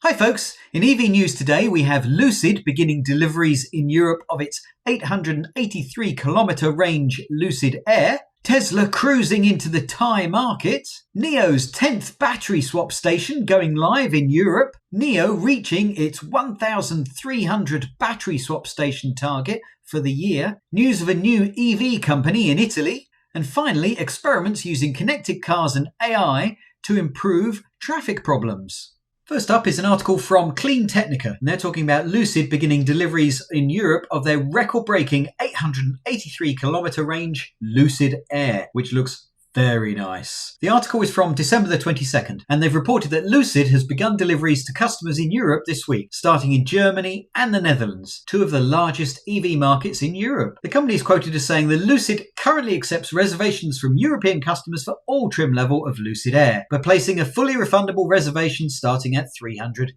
Hi folks, in EV news today we have Lucid beginning deliveries in Europe of its 883-kilometre range Lucid Air, Tesla cruising into the Thai market, NIO's 10th battery swap station going live in Europe, NIO reaching its 1,300 battery swap station target for the year, news of a new EV company in Italy, and finally experiments using connected cars and AI to improve traffic problems. First up is an article from Clean Technica, and they're talking about Lucid beginning deliveries in Europe of their record-breaking 883-kilometre range Lucid Air, which looks very nice. The article is from December the 22nd, and they've reported that Lucid has begun deliveries to customers in Europe this week, starting in Germany and the Netherlands, two of the largest EV markets in Europe. The company is quoted as saying that Lucid currently accepts reservations from European customers for all trim level of Lucid Air, by placing a fully refundable reservation starting at €300.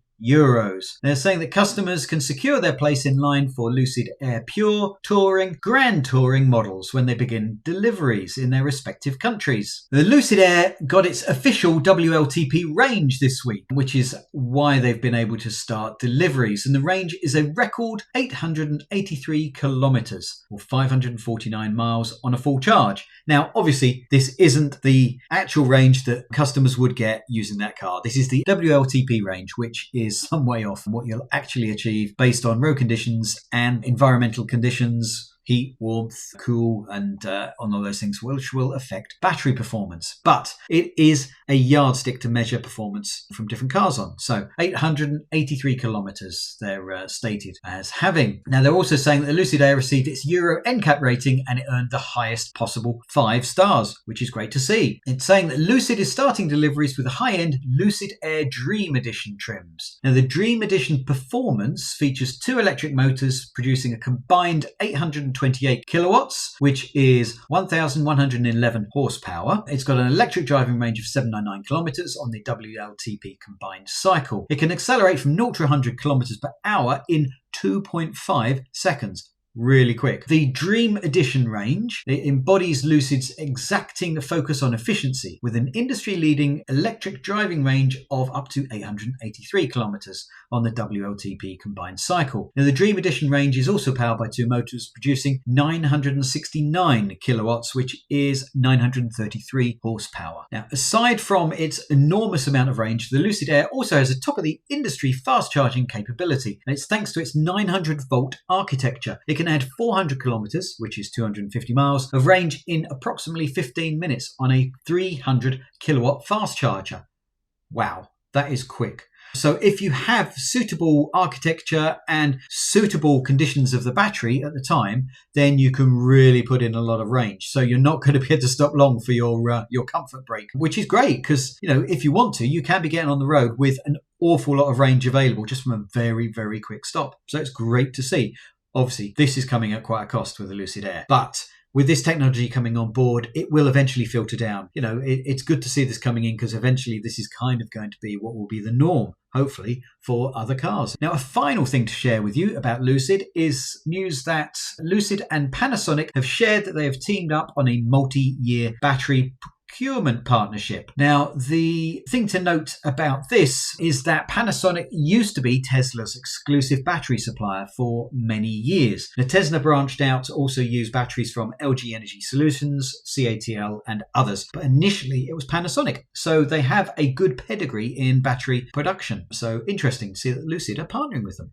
They're saying that customers can secure their place in line for Lucid Air Pure, Touring, Grand Touring models when they begin deliveries in their respective countries. The Lucid Air got its official WLTP range this week, which is why they've been able to start deliveries. And the range is a record 883 kilometres, or 549 miles on a full charge. Now, obviously, this isn't the actual range that customers would get using that car. This is the WLTP range, which is some way off from what you'll actually achieve based on road conditions and environmental conditions, heat, warmth, cool, and on all those things, which will affect battery performance. But it is a yardstick to measure performance from different cars on. So 883 kilometres they're stated as having. Now they're also saying that the Lucid Air received its Euro NCAP rating and it earned the highest possible 5 stars, which is great to see. It's saying that Lucid is starting deliveries with the high-end Lucid Air Dream Edition trims. Now the Dream Edition Performance features 2 electric motors producing a combined 828 kilowatts, which is 1,111 horsepower. It's got an electric driving range of 799 kilometers on the WLTP combined cycle. It can accelerate from 0 to 100 kilometers per hour in 2.5 seconds. Really quick. The Dream Edition range, it embodies Lucid's exacting focus on efficiency with an industry-leading electric driving range of up to 883 kilometers on the WLTP combined cycle. Now, the Dream Edition range is also powered by 2 motors producing 969 kilowatts, which is 933 horsepower. Now, aside from its enormous amount of range, the Lucid Air also has a top-of-the-industry fast charging capability, and it's thanks to its 900-volt architecture. It can add 400 kilometers, which is 250 miles, of range in approximately 15 minutes on a 300 kilowatt fast charger. Wow, that is quick. So if you have suitable architecture and suitable conditions of the battery at the time, then you can really put in a lot of range. So you're not going to be able to stop long for your comfort break, which is great because, if you want to, you can be getting on the road with an awful lot of range available just from a very, very quick stop. So it's great to see. Obviously, this is coming at quite a cost with the Lucid Air, but with this technology coming on board, it will eventually filter down. It's good to see this coming in because eventually this is kind of going to be what will be the norm, hopefully, for other cars. Now, a final thing to share with you about Lucid is news that Lucid and Panasonic have shared that they have teamed up on a multi-year battery procurement partnership. Now, the thing to note about this is that Panasonic used to be Tesla's exclusive battery supplier for many years. Now, Tesla branched out to also use batteries from LG Energy Solutions, CATL, and others. But initially, it was Panasonic. So they have a good pedigree in battery production. So interesting to see that Lucid are partnering with them.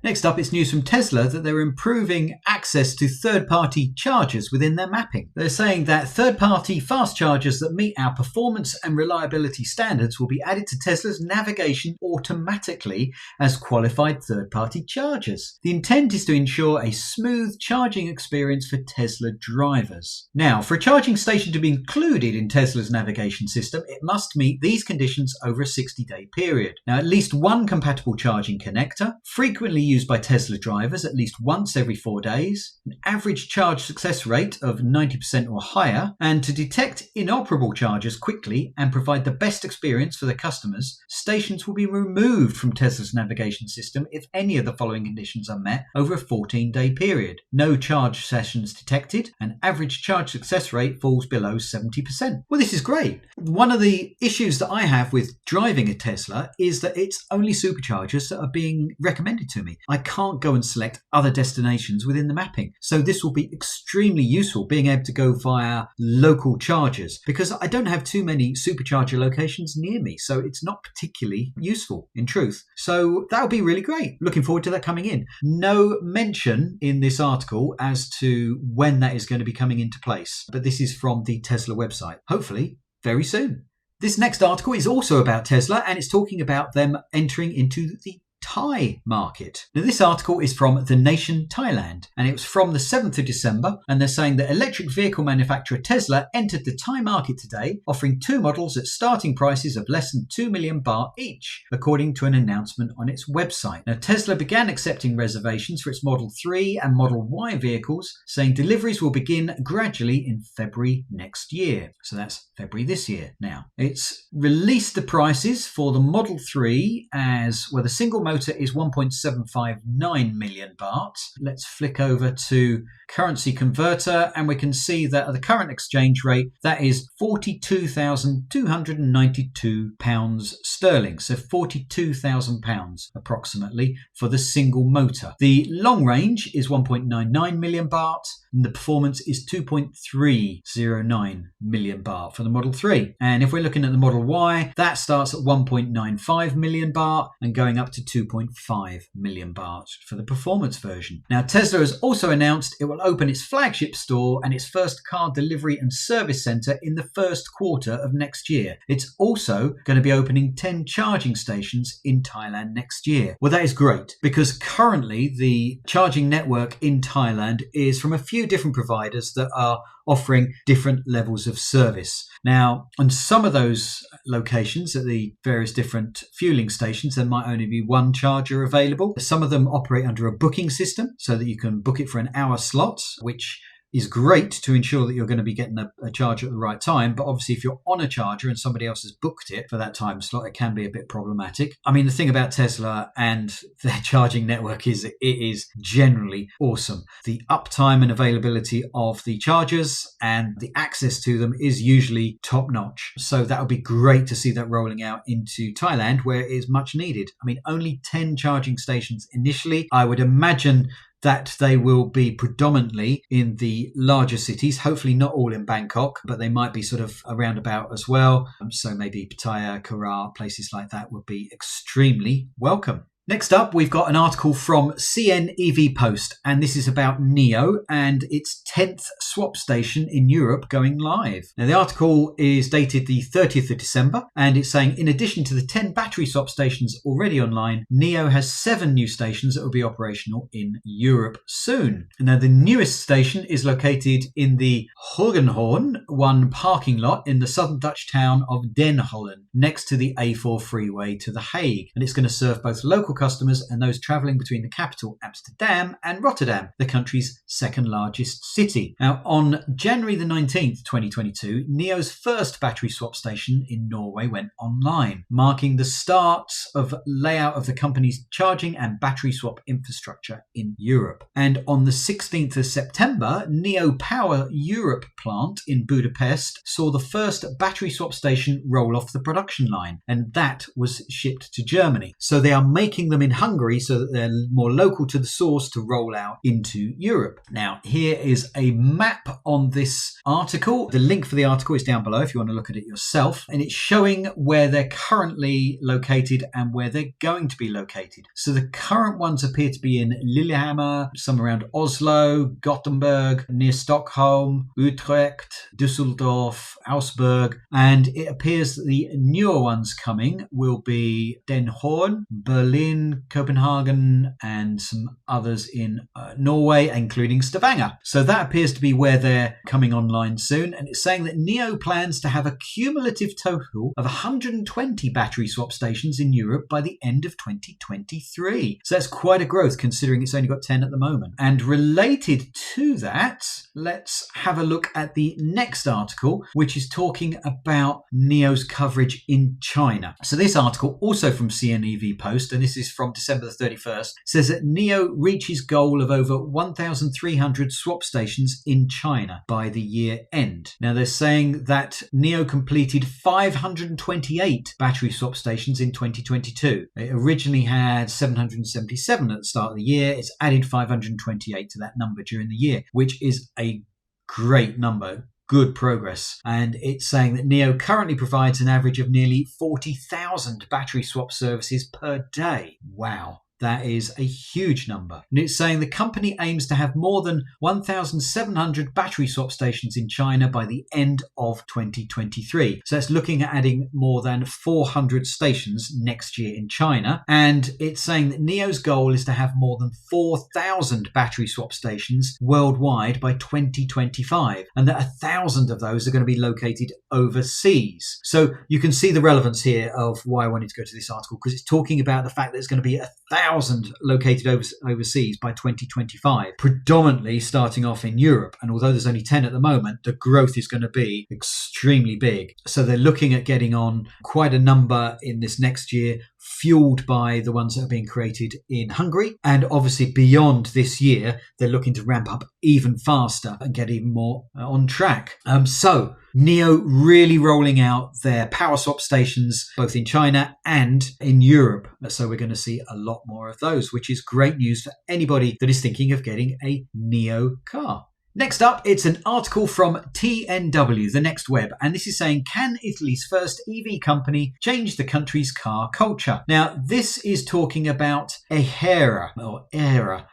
Next up, it's news from Tesla that they're improving access to third-party chargers within their mapping. They're saying that third-party fast chargers that meet our performance and reliability standards will be added to Tesla's navigation automatically as qualified third-party chargers. The intent is to ensure a smooth charging experience for Tesla drivers. Now, for a charging station to be included in Tesla's navigation system, it must meet these conditions over a 60-day period. Now, at least one compatible charging connector, frequently used by Tesla drivers at least once every 4 days, days, an average charge success rate of 90% or higher, and to detect inoperable chargers quickly and provide the best experience for the customers, stations will be removed from Tesla's navigation system if any of the following conditions are met over a 14-day period. No charge sessions detected, and average charge success rate falls below 70%. Well, this is great. One of the issues that I have with driving a Tesla is that it's only superchargers that are being recommended to me. I can't go and select other destinations within the mapping. So this will be extremely useful, being able to go via local chargers, because I don't have too many supercharger locations near me. So it's not particularly useful in truth. So that'll be really great. Looking forward to that coming in. No mention in this article as to when that is going to be coming into place, but this is from the Tesla website. Hopefully very soon. This next article is also about Tesla, and it's talking about them entering into the Thai market. Now, this article is from The Nation Thailand, and it was from the 7th of December, and they're saying that electric vehicle manufacturer Tesla entered the Thai market today, offering two models at starting prices of less than 2 million baht each, according to an announcement on its website. Now, Tesla began accepting reservations for its Model 3 and Model Y vehicles, saying deliveries will begin gradually in February next year. So that's February this year now. It's released the prices for the Model 3 as, well, the single motor is 1.759 million baht. Let's flick over to currency converter, and we can see that at the current exchange rate, that is £42,292 sterling. So £42,000 approximately for the single motor. The long range is 1.99 million baht, and the performance is 2.309 million baht for the Model 3. And if we're looking at the Model Y, that starts at 1.95 million baht and going up to 2.5 million baht for the performance version. Now, Tesla has also announced it will open its flagship store and its first car delivery and service center in the first quarter of next year. It's also going to be opening 10 charging stations in Thailand next year. Well, that is great, because currently the charging network in Thailand is from a few different providers that are offering different levels of service. Now, on some of those locations at the various different fueling stations, there might only be one charger available. Some of them operate under a booking system so that you can book it for an hour slot, which is great to ensure that you're going to be getting a charger at the right time. But obviously, if you're on a charger and somebody else has booked it for that time slot, it can be a bit problematic. I mean, the thing about Tesla and their charging network is it is generally awesome. The uptime and availability of the chargers and the access to them is usually top notch. So that would be great to see that rolling out into Thailand, where it is much needed. I mean, only 10 charging stations initially. I would imagine that they will be predominantly in the larger cities, hopefully not all in Bangkok, but they might be sort of around about as well. So maybe Pattaya, Korat, places like that would be extremely welcome. Next up, we've got an article from CN EV Post, and this is about NIO and its 10th swap station in Europe going live. Now, the article is dated the 30th of December, and it's saying, in addition to the 10 battery swap stations already online, NIO has 7 new stations that will be operational in Europe soon. Now, the newest station is located in the Hogenhoorn 1 parking lot in the southern Dutch town of Den Holland, next to the A4 freeway to The Hague, and it's going to serve both local customers and those travelling between the capital Amsterdam and Rotterdam, the country's second largest city. Now, on January the 19th, 2022, NIO's first battery swap station in Norway went online, marking the start of layout of the company's charging and battery swap infrastructure in Europe. And on the 16th of September, NIO Power Europe plant in Budapest saw the first battery swap station roll off the production line, and that was shipped to Germany. So they are making them in Hungary so that they're more local to the source to roll out into Europe. Now, here is a map on this article. The link for the article is down below if you want to look at it yourself, and it's showing where they're currently located and where they're going to be located. So the current ones appear to be in Lillehammer, some around Oslo, Gothenburg, near Stockholm, Utrecht, Düsseldorf, Augsburg, and it appears that the newer ones coming will be Den Hoorn, Berlin, Berlin, Copenhagen, and some others in Norway, including Stavanger. So that appears to be where they're coming online soon. And it's saying that NIO plans to have a cumulative total of 120 battery swap stations in Europe by the end of 2023. So that's quite a growth considering it's only got 10 at the moment. And related to that, let's have a look at the next article, which is talking about NIO's coverage in China. So this article, also from CNEV Post, and this is from December the 31st, says that NIO reaches goal of over 1,300 swap stations in China by the year end. Now they're saying that NIO completed 528 battery swap stations in 2022. It originally had 777 at the start of the year. It's added 528 to that number during the year, which is a great number. Good progress. And it's saying that NIO currently provides an average of nearly 40,000 battery swap services per day. Wow. That is a huge number. And it's saying the company aims to have more than 1,700 battery swap stations in China by the end of 2023. So that's looking at adding more than 400 stations next year in China. And it's saying that NIO's goal is to have more than 4,000 battery swap stations worldwide by 2025. And that 1,000 of those are going to be located overseas. So you can see the relevance here of why I wanted to go to this article, because it's talking about the fact that there's going to be 1,000 located overseas by 2025, predominantly starting off in Europe. And although there's only 10 at the moment, the growth is going to be extremely big. So they're looking at getting on quite a number in this next year, fueled by the ones that are being created in Hungary. And obviously beyond this year, they're looking to ramp up even faster and get even more on track. So NIO really rolling out their power swap stations both in China and in Europe. So we're going to see a lot more of those, which is great news for anybody that is thinking of getting a NIO car. Next up, it's an article from TNW, the Next Web, and this is saying, can Italy's first EV company change the country's car culture? Now, this is talking about AEHRA, or AEHRA.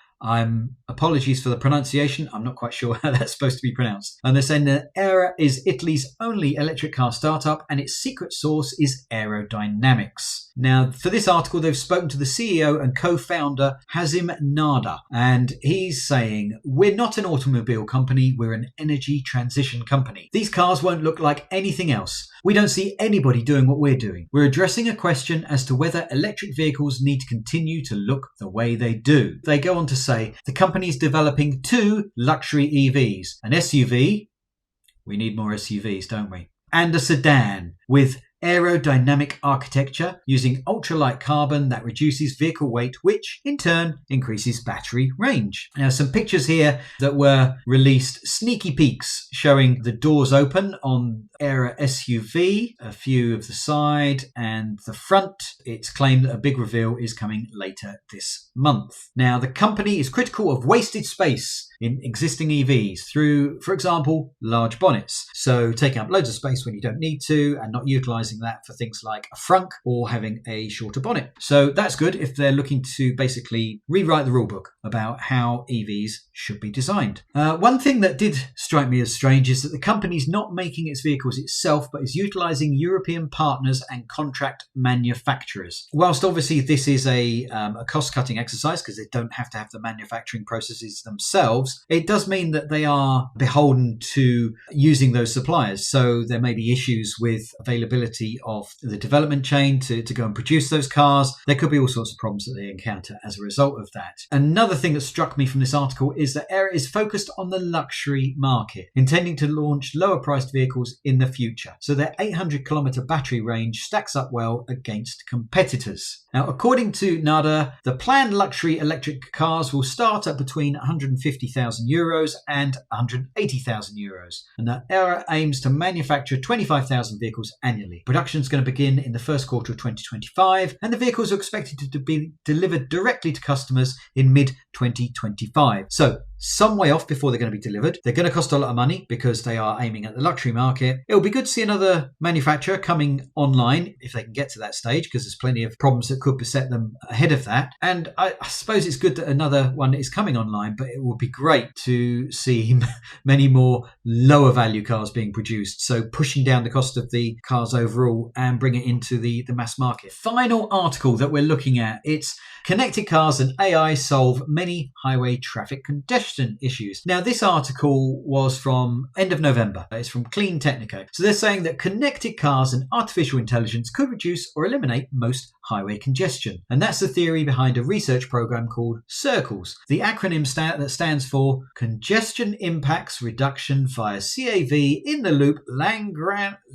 Apologies for the pronunciation. I'm not quite sure how that's supposed to be pronounced. And they're saying that AEHRA is Italy's only electric car startup and its secret sauce is aerodynamics. Now, for this article, they've spoken to the CEO and co-founder Hazim Nada, and he's saying, we're not an automobile company, we're an energy transition company. These cars won't look like anything else. We don't see anybody doing what we're doing. We're addressing a question as to whether electric vehicles need to continue to look the way they do. They go on to say the company is developing 2 luxury EVs, an SUV, we need more SUVs, don't we? And a sedan with aerodynamic architecture using ultralight carbon that reduces vehicle weight, which in turn increases battery range. Now, some pictures here that were released, sneaky peeks showing the doors open on AEHRA SUV, a few of the side and the front. It's claimed that a big reveal is coming later this month. Now, the company is critical of wasted space in existing EVs through, for example, large bonnets. So taking up loads of space when you don't need to and not utilizing that for things like a frunk or having a shorter bonnet. So that's good if they're looking to basically rewrite the rulebook about how EVs should be designed. One thing that did strike me as strange is that the company's not making its vehicles itself, but is utilizing European partners and contract manufacturers. Whilst obviously this is a cost-cutting exercise because they don't have to have the manufacturing processes themselves, it does mean that they are beholden to using those suppliers. So there may be issues with availability of the development chain to go and produce those cars. There could be all sorts of problems that they encounter as a result of that. Another thing that struck me from this article is that AEHRA is focused on the luxury market, intending to launch lower priced vehicles in the future. So their 800-kilometer battery range stacks up well against competitors. Now, according to Nada, the planned luxury electric cars will start at between 150,000 euros and 180,000 euros. And that AEHRA aims to manufacture 25,000 vehicles annually. Production is going to begin in the first quarter of 2025, and the vehicles are expected to be delivered directly to customers in mid-2025. So some way off before they're going to be delivered. They're going to cost a lot of money because they are aiming at the luxury market. It'll be good to see another manufacturer coming online if they can get to that stage, because there's plenty of problems that could beset them ahead of that. And I suppose it's good that another one is coming online, but it would be great to see many more lower value cars being produced, so pushing down the cost of the cars overall and bring it into the mass market. Final article that we're looking at, it's connected cars and AI solve many highway traffic congestion issues. Now, this article was from end of November. It's from Clean Technico. So they're saying that connected cars and artificial intelligence could reduce or eliminate most highway congestion. And that's the theory behind a research program called CIRCLES. The acronym that stands for Congestion Impacts Reduction via CAV in the Loop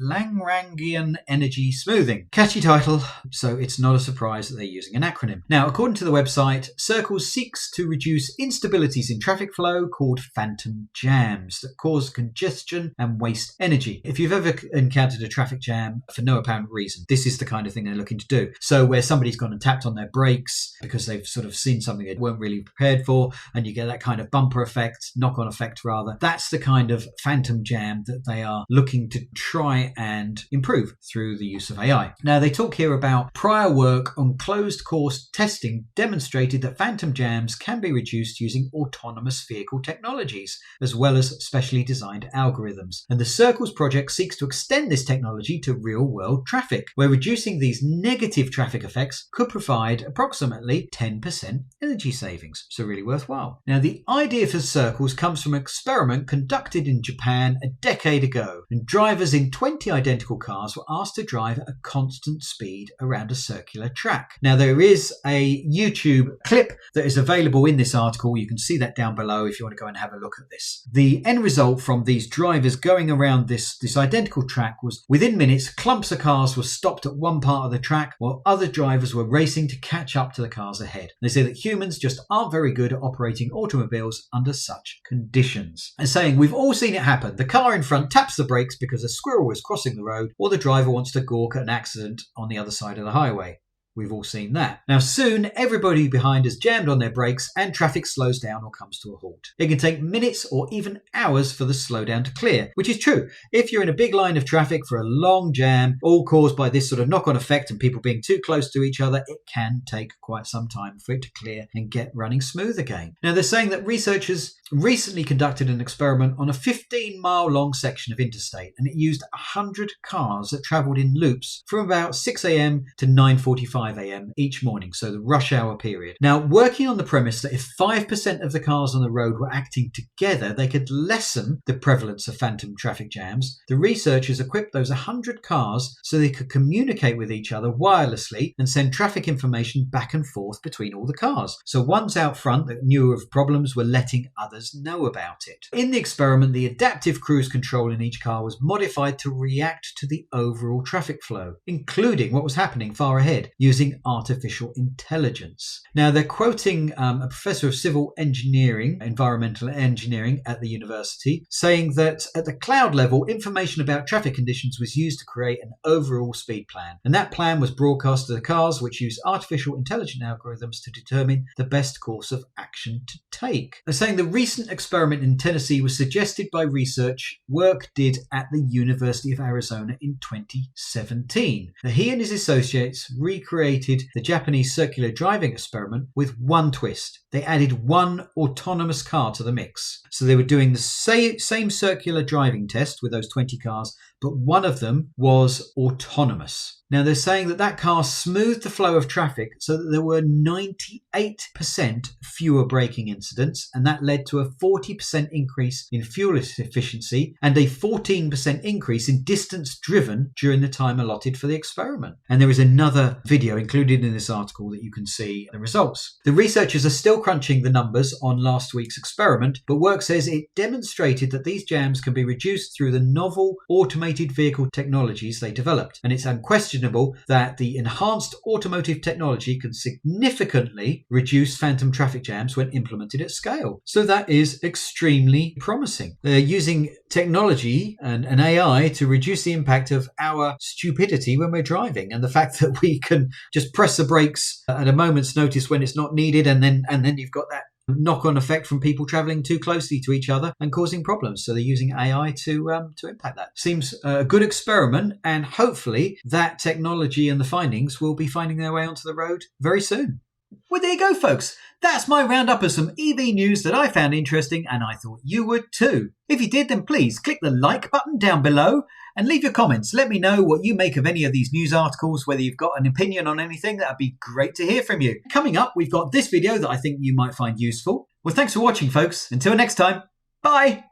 Lagrangian Energy Smoothing. Catchy title, so it's not a surprise that they're using an acronym. Now, according to the website, CIRCLES seeks to reduce instabilities in traffic flow called phantom jams that cause congestion and waste energy. If you've ever encountered a traffic jam for no apparent reason, this is the kind of thing they're looking to do. So where somebody's gone and tapped on their brakes because they've sort of seen something they weren't really prepared for, and you get that kind of bumper effect, knock-on effect rather. That's the kind of phantom jam that they are looking to try and improve through the use of AI. Now, they talk here about prior work on closed course testing demonstrated that phantom jams can be reduced using autonomous vehicle technologies, as well as specially designed algorithms. And the CIRCLES project seeks to extend this technology to real-world traffic, where reducing these negative traffic effects could provide approximately 10% energy savings. So really worthwhile. Now, the idea for CIRCLES comes from an experiment conducted in Japan a decade ago, and drivers in 20 identical cars were asked to drive at a constant speed around a circular track. Now, there is a YouTube clip that is available in this article. You can see that down below if you want to go and have a look at this. The end result from these drivers going around this identical track was, within minutes, clumps of cars were stopped at one part of the track while other drivers were racing to catch up to the cars ahead. They say that humans just aren't very good at operating automobiles under such conditions. And saying, we've all seen it happen. The car in front taps the brakes because a squirrel is crossing the road, or the driver wants to gawk at an accident on the other side of the highway. We've all seen that. Now, soon, everybody behind has jammed on their brakes and traffic slows down or comes to a halt. It can take minutes or even hours for the slowdown to clear, which is true. If you're in a big line of traffic for a long jam, all caused by this sort of knock-on effect and people being too close to each other, it can take quite some time for it to clear and get running smooth again. Now, they're saying that researchers recently conducted an experiment on a 15-mile long section of interstate, and it used 100 cars that travelled in loops from about 6 a.m. to 9:45 a.m. each morning, so the rush hour period. Now, working on the premise that if 5% of the cars on the road were acting together, they could lessen the prevalence of phantom traffic jams, the researchers equipped those 100 cars so they could communicate with each other wirelessly and send traffic information back and forth between all the cars. So ones out front that knew of problems were letting others know about it. In the experiment, the adaptive cruise control in each car was modified to react to the overall traffic flow, including what was happening far ahead, using artificial intelligence. Now, they're quoting a professor of civil engineering, environmental engineering at the university, saying that at the cloud level, information about traffic conditions was used to create an overall speed plan. And that plan was broadcast to the cars, which use artificial intelligent algorithms to determine the best course of action to take. They're saying the recent experiment in Tennessee was suggested by research work did at the University of Arizona in 2017. Now, he and his associates recreated the Japanese circular driving experiment with one twist. They added one autonomous car to the mix. So they were doing the same circular driving test with those 20 cars, but one of them was autonomous. Now, they're saying that car smoothed the flow of traffic so that there were 98% fewer braking incidents, and that led to a 40% increase in fuel efficiency and a 14% increase in distance driven during the time allotted for the experiment. And there is another video included in this article that you can see the results. The researchers are still crunching the numbers on last week's experiment, but work says it demonstrated that these jams can be reduced through the novel automated vehicle technologies they developed, and it's unquestionable that the enhanced automotive technology can significantly reduce phantom traffic jams when implemented at scale. So that is extremely promising. They're using technology and AI to reduce the impact of our stupidity when we're driving, and the fact that we can just press the brakes at a moment's notice when it's not needed, and then you've got that knock-on effect from people traveling too closely to each other and causing problems. So they're using AI to impact that. Seems a good experiment, and hopefully that technology and the findings will be finding their way onto the road very soon. Well, there you go, folks. That's my roundup of some EV news that I found interesting, and I thought you would too. If you did, then please click the like button down below and leave your comments. Let me know what you make of any of these news articles, whether you've got an opinion on anything. That'd be great to hear from you. Coming up, we've got this video that I think you might find useful. Well, thanks for watching, folks. Until next time, bye.